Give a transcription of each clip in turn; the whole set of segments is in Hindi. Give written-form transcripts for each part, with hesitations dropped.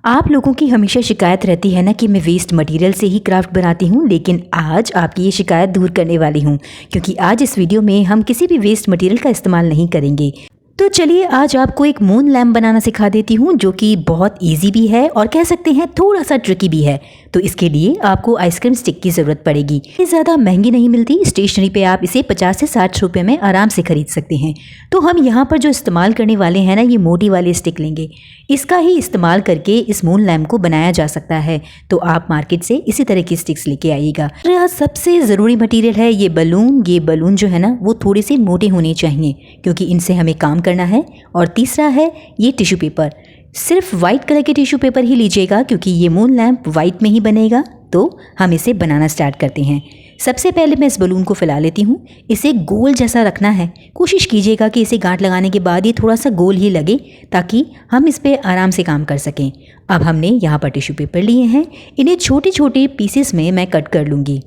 आप लोगों की हमेशा शिकायत रहती है ना कि मैं वेस्ट मटेरियल से ही क्राफ्ट बनाती हूँ, लेकिन आज आपकी ये शिकायत दूर करने वाली हूँ क्योंकि आज इस वीडियो में हम किसी भी वेस्ट मटेरियल का इस्तेमाल नहीं करेंगे। तो चलिए आज आपको एक मून लैम्प बनाना सिखा देती हूँ जो कि बहुत इजी भी है और कह सकते हैं थोड़ा सा ट्रिकी भी है। तो इसके लिए आपको आइसक्रीम स्टिक की ज़रूरत पड़ेगी। ये ज़्यादा महंगी नहीं मिलती, स्टेशनरी पे आप इसे 50 से 60 रुपये में आराम से खरीद सकते हैं। तो हम यहाँ पर जो इस्तेमाल करने वाले हैं ना, ये मोटी वाली स्टिक लेंगे। इसका ही इस्तेमाल करके इस मून लैम्प को बनाया जा सकता है। तो आप मार्केट से इसी तरह की स्टिक्स लेके आइएगा। यहाँ सबसे ज़रूरी मटेरियल है ये बलून। ये बलून जो है ना वो थोड़े से मोटे होने चाहिए क्योंकि इनसे हमें काम करना है। और तीसरा है ये टिश्यू पेपर। सिर्फ वाइट कलर के टिश्यू पेपर ही लीजिएगा क्योंकि ये मून लैम्प वाइट में ही बनेगा। तो हम इसे बनाना स्टार्ट करते हैं। सबसे पहले मैं इस बलून को फैला लेती हूँ। इसे गोल जैसा रखना है। कोशिश कीजिएगा कि इसे गांठ लगाने के बाद ये थोड़ा सा गोल ही लगे ताकि हम इस पर आराम से काम कर सकें। अब हमने यहाँ पर टिश्यू पेपर लिए हैं, इन्हें छोटे छोटे पीसेस में मैं कट कर लूँगी।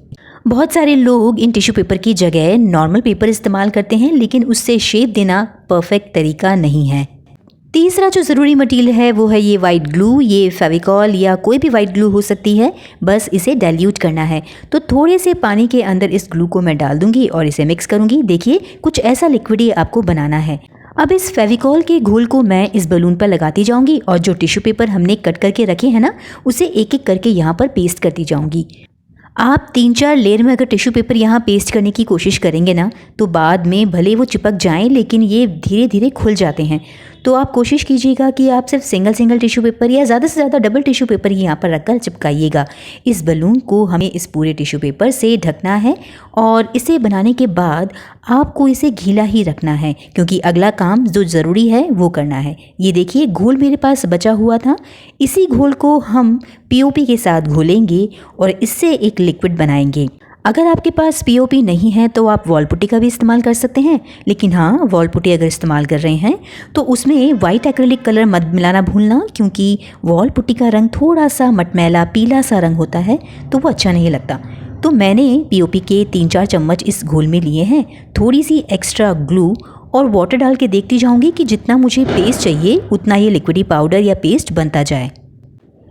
बहुत सारे लोग इन टिश्यू पेपर की जगह नॉर्मल पेपर इस्तेमाल करते हैं, लेकिन उससे शेप देना परफेक्ट तरीका नहीं है। तीसरा जो ज़रूरी मटेरियल है वो है ये वाइट ग्लू। ये फेविकॉल या कोई भी वाइट ग्लू हो सकती है, बस इसे डाइल्यूट करना है। तो थोड़े से पानी के अंदर इस ग्लू को मैं डाल दूंगी और इसे मिक्स करूंगी। देखिए कुछ ऐसा लिक्विड ही आपको बनाना है। अब इस फेविकॉल के घोल को मैं इस बलून पर लगाती जाऊंगी और जो टिश्यू पेपर हमने कट करके रखे हैं ना, उसे एक एक करके यहाँ पर पेस्ट करती जाऊंगी। आप 3-4 लेयर में अगर टिश्यू पेपर यहाँ पेस्ट करने की कोशिश करेंगे ना, तो बाद में भले वो चिपक जाएं लेकिन ये धीरे धीरे खुल जाते हैं। तो आप कोशिश कीजिएगा कि आप सिर्फ सिंगल टिश्यू पेपर या ज़्यादा से ज़्यादा डबल टिश्यू पेपर ही यहाँ पर रखकर चिपकाइएगा। इस बलून को हमें इस पूरे टिश्यू पेपर से ढकना है और इसे बनाने के बाद आपको इसे गीला ही रखना है क्योंकि अगला काम जो ज़रूरी है वो करना है। ये देखिए घोल मेरे पास बचा हुआ था, इसी घोल को हम पीओपी के साथ घोलेंगे और इससे एक लिक्विड बनाएंगे। अगर आपके पास पीओपी नहीं है तो आप वॉल पुट्टी का भी इस्तेमाल कर सकते हैं, लेकिन हाँ, वॉल पुट्टी अगर इस्तेमाल कर रहे हैं तो उसमें वाइट एक्रेलिक कलर मत मिलाना भूलना क्योंकि वॉल पुट्टी का रंग थोड़ा सा मटमैला पीला सा रंग होता है तो वो अच्छा नहीं लगता। तो मैंने पीओपी के 3-4 चम्मच इस घोल में लिए हैं। थोड़ी सी एक्स्ट्रा ग्लू और वाटर डाल के देखती जाऊँगी कि जितना मुझे पेस्ट चाहिए उतना ये लिक्विडी पाउडर या पेस्ट बनता जाए।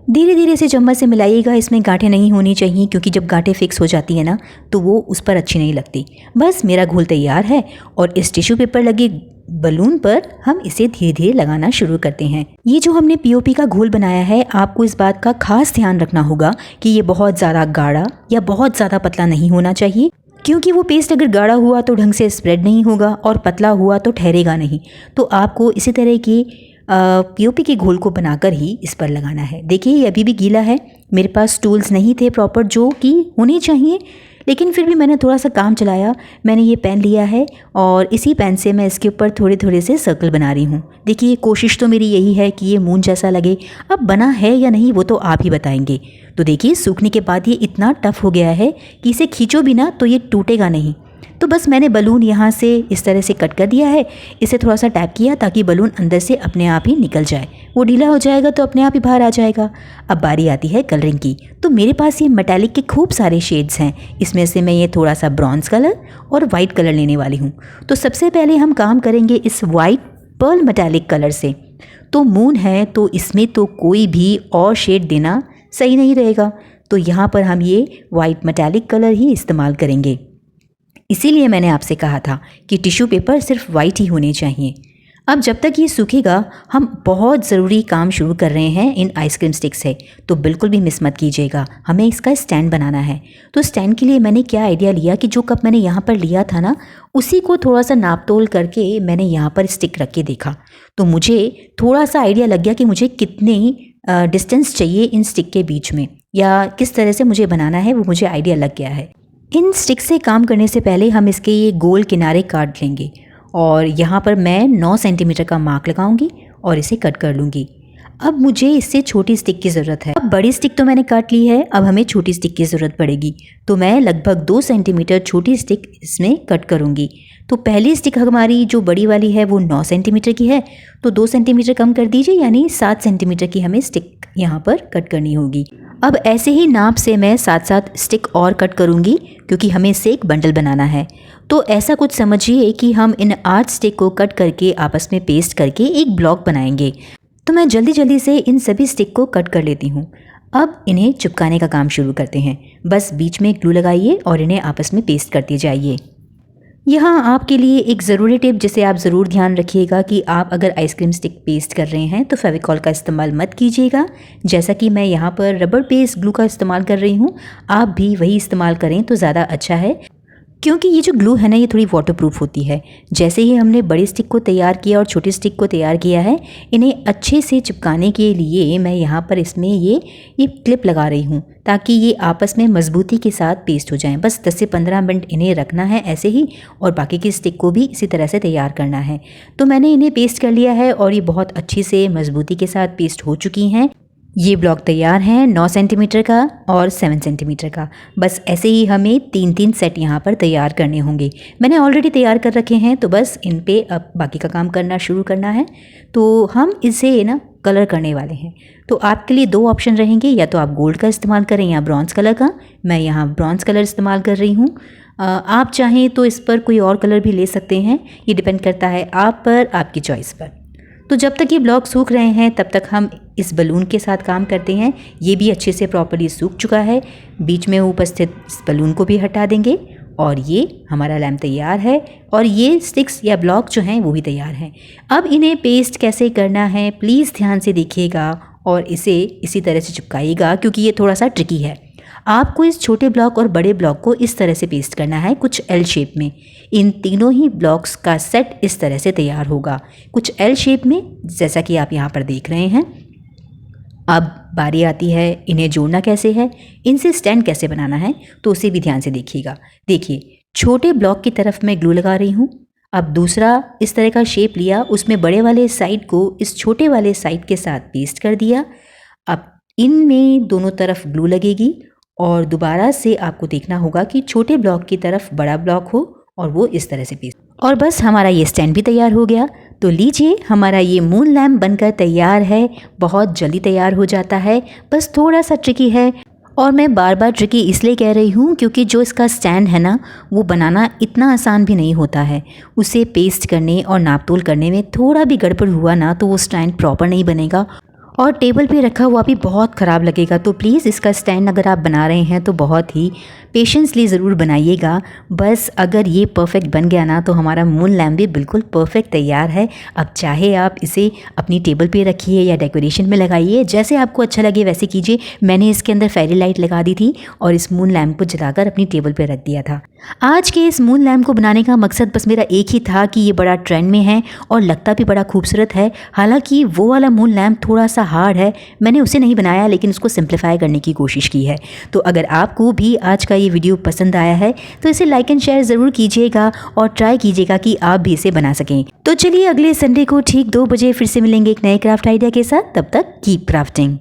धीरे धीरे से चम्मच से मिलाइएगा। इसमें गांठें नहीं होनी चाहिए क्योंकि जब गांठें फिक्स हो जाती है ना तो वो उस पर अच्छी नहीं लगती। बस मेरा घोल तैयार है और इस टिश्यू पेपर लगे बलून पर हम इसे धीरे धीरे लगाना शुरू करते हैं। ये जो हमने पीओपी का घोल बनाया है, आपको इस बात का खास ध्यान रखना होगा कि ये बहुत ज़्यादा गाढ़ा या बहुत ज़्यादा पतला नहीं होना चाहिए क्योंकि वो पेस्ट अगर गाढ़ा हुआ तो ढंग से स्प्रेड नहीं होगा और पतला हुआ तो ठहरेगा नहीं। तो आपको इसी तरह की पीओपी के घोल को बनाकर ही इस पर लगाना है। देखिए ये अभी भी गीला है। मेरे पास टूल्स नहीं थे प्रॉपर जो कि होने चाहिए, लेकिन फिर भी मैंने थोड़ा सा काम चलाया। मैंने ये पेन लिया है और इसी पेन से मैं इसके ऊपर थोड़े थोड़े से सर्कल बना रही हूँ। देखिए कोशिश तो मेरी यही है कि ये मून जैसा लगे। अब बना है या नहीं वो तो आप ही बताएंगे। तो देखिए सूखने के बाद ये इतना टफ हो गया है कि इसे खींचो भी ना तो ये टूटेगा नहीं। तो बस मैंने बलून यहाँ से इस तरह से कट कर दिया है। इसे थोड़ा सा टैप किया ताकि बलून अंदर से अपने आप ही निकल जाए। वो ढीला हो जाएगा तो अपने आप ही बाहर आ जाएगा। अब बारी आती है कलरिंग की। तो मेरे पास ये मेटालिक के खूब सारे शेड्स हैं। इसमें से मैं ये थोड़ा सा ब्रॉन्ज कलर और वाइट कलर लेने वाली हूँ। तो सबसे पहले हम काम करेंगे इस वाइट पर्ल मेटालिक कलर से। तो मून है तो इसमें तो कोई भी और शेड देना सही नहीं रहेगा, तो यहाँ पर हम ये वाइट मेटालिक कलर ही इस्तेमाल करेंगे। इसीलिए मैंने आपसे कहा था कि टिश्यू पेपर सिर्फ वाइट ही होने चाहिए। अब जब तक ये सूखेगा हम बहुत ज़रूरी काम शुरू कर रहे हैं इन आइसक्रीम स्टिक से, तो बिल्कुल भी मिस मत कीजिएगा। हमें इसका स्टैंड बनाना है। तो स्टैंड के लिए मैंने क्या आइडिया लिया कि जो कप मैंने यहाँ पर लिया था ना, उसी को थोड़ा सा नाप तोल करके मैंने यहाँ पर स्टिक रख के देखा तो मुझे थोड़ा सा आइडिया लग गया कि मुझे कितनी डिस्टेंस चाहिए इन स्टिक के बीच में या किस तरह से मुझे बनाना है, वो मुझे आइडिया लग गया है। इन स्टिक से काम करने से पहले हम इसके ये गोल किनारे काट लेंगे और यहाँ पर मैं 9 सेंटीमीटर का मार्क लगाऊंगी और इसे कट कर लूँगी। अब मुझे इससे छोटी स्टिक की ज़रूरत है। अब बड़ी स्टिक तो मैंने काट ली है, अब हमें छोटी स्टिक की ज़रूरत पड़ेगी। तो मैं लगभग 2 सेंटीमीटर छोटी स्टिक इसमें कट करूँगी। तो पहली स्टिक हमारी जो बड़ी वाली है वो 9 सेंटीमीटर की है, तो 2 सेंटीमीटर कम कर दीजिए, यानी 7 सेंटीमीटर की हमें स्टिक यहाँ पर कट करनी होगी। अब ऐसे ही नाप से मैं 7-7 स्टिक और कट करूँगी क्योंकि हमें इससे एक बंडल बनाना है। तो ऐसा कुछ समझिए कि हम इन 8 स्टिक को कट करके आपस में पेस्ट करके एक ब्लॉक बनाएंगे। तो मैं जल्दी जल्दी से इन सभी स्टिक को कट कर लेती हूँ। अब इन्हें चिपकाने का काम शुरू करते हैं। बस बीच में ग्लू लगाइए और इन्हें आपस में पेस्ट करते जाइए। यहाँ आपके लिए एक ज़रूरी टिप जिसे आप ज़रूर ध्यान रखिएगा कि आप अगर आइसक्रीम स्टिक पेस्ट कर रहे हैं तो फेविकॉल का इस्तेमाल मत कीजिएगा। जैसा कि मैं यहाँ पर रबर बेस्ड ग्लू का इस्तेमाल कर रही हूँ, आप भी वही इस्तेमाल करें तो ज़्यादा अच्छा है, क्योंकि ये जो ग्लू है ना ये थोड़ी वाटरप्रूफ होती है। जैसे ही हमने बड़ी स्टिक को तैयार किया और छोटी स्टिक को तैयार किया है, इन्हें अच्छे से चिपकाने के लिए मैं यहाँ पर इसमें ये क्लिप लगा रही हूँ ताकि ये आपस में मजबूती के साथ पेस्ट हो जाएं। बस 10 से 15 मिनट इन्हें रखना है ऐसे ही, और बाकी की स्टिक को भी इसी तरह से तैयार करना है। तो मैंने इन्हें पेस्ट कर लिया है और ये बहुत अच्छी से मजबूती के साथ पेस्ट हो चुकी हैं। ये ब्लॉक तैयार हैं 9 सेंटीमीटर का और 7 सेंटीमीटर का। बस ऐसे ही हमें 3-3 सेट यहाँ पर तैयार करने होंगे। मैंने ऑलरेडी तैयार कर रखे हैं, तो बस इन पे अब बाकी का काम करना शुरू करना है। तो हम इसे ना कलर करने वाले हैं। तो आपके लिए 2 ऑप्शन रहेंगे, या तो आप गोल्ड का इस्तेमाल करें या ब्रॉन्ज़ कलर का। मैं यहाँ ब्रॉन्ज़ कलर इस्तेमाल कर रही हूँ। आप चाहें तो इस पर कोई और कलर भी ले सकते हैं, ये डिपेंड करता है आप पर, आपकी चॉइस पर। तो जब तक ये ब्लॉक सूख रहे हैं तब तक हम इस बलून के साथ काम करते हैं। ये भी अच्छे से प्रॉपर्ली सूख चुका है। बीच में उपस्थित इस बलून को भी हटा देंगे और ये हमारा लैम्प तैयार है, और ये स्टिक्स या ब्लॉक जो हैं वो भी तैयार हैं। अब इन्हें पेस्ट कैसे करना है प्लीज़ ध्यान से देखिएगा और इसे इसी तरह से चिपकाइएगा, क्योंकि ये थोड़ा सा ट्रिकी है। आपको इस छोटे ब्लॉक और बड़े ब्लॉक को इस तरह से पेस्ट करना है, कुछ एल शेप में। इन तीनों ही ब्लॉक्स का सेट इस तरह से तैयार होगा, कुछ एल शेप में, जैसा कि आप यहाँ पर देख रहे हैं। अब बारी आती है इन्हें जोड़ना कैसे है, इनसे स्टैंड कैसे बनाना है, तो उसे भी ध्यान से देखिएगा। देखिए, छोटे ब्लॉक की तरफ मैं ग्लू लगा रही हूँ। अब दूसरा इस तरह का शेप लिया, उसमें बड़े वाले साइड को इस छोटे वाले साइड के साथ पेस्ट कर दिया। अब इनमें दोनों तरफ ग्लू लगेगी और दोबारा से आपको देखना होगा कि छोटे ब्लॉक की तरफ बड़ा ब्लॉक हो और वो इस तरह से पेस्ट, और बस हमारा ये स्टैंड भी तैयार हो गया। तो लीजिए, हमारा ये मून लैम्प बनकर तैयार है। बहुत जल्दी तैयार हो जाता है, बस थोड़ा सा ट्रिकी है। और मैं बार बार ट्रिकी इसलिए कह रही हूँ क्योंकि जो इसका स्टैंड है ना, वो बनाना इतना आसान भी नहीं होता है। उसे पेस्ट करने और नाप तोल करने में थोड़ा भी गड़बड़ हुआ ना तो वो स्टैंड प्रॉपर नहीं बनेगा और टेबल पे रखा हुआ भी बहुत ख़राब लगेगा। तो प्लीज़ इसका स्टैंड अगर आप बना रहे हैं तो बहुत ही पेशेंसली ज़रूर बनाइएगा। बस अगर ये परफेक्ट बन गया ना तो हमारा मून लैम्प भी बिल्कुल परफेक्ट तैयार है। अब चाहे आप इसे अपनी टेबल पे रखिए या डेकोरेशन में लगाइए, जैसे आपको अच्छा लगे वैसे कीजिए। मैंने इसके अंदर फेरी लाइट लगा दी थी और इस मून लैम्प को जलाकर अपनी टेबल पर रख दिया था। आज के इस मून लैम्प को बनाने का मकसद बस मेरा एक ही था कि ये बड़ा ट्रेंड में है और लगता भी बड़ा खूबसूरत है। हालांकि वो वाला मून लैम्प थोड़ा सा हार्ड है, मैंने उसे नहीं बनाया लेकिन उसको सिंप्लीफाई करने की कोशिश की है। तो अगर आपको भी आज का ये वीडियो पसंद आया है तो इसे लाइक एंड शेयर ज़रूर कीजिएगा और ट्राई कीजिएगा कि आप भी इसे बना सकें। तो चलिए, अगले संडे को ठीक 2 बजे फिर से मिलेंगे एक नए क्राफ्ट आइडिया के साथ। तब तक कीप क्राफ्टिंग।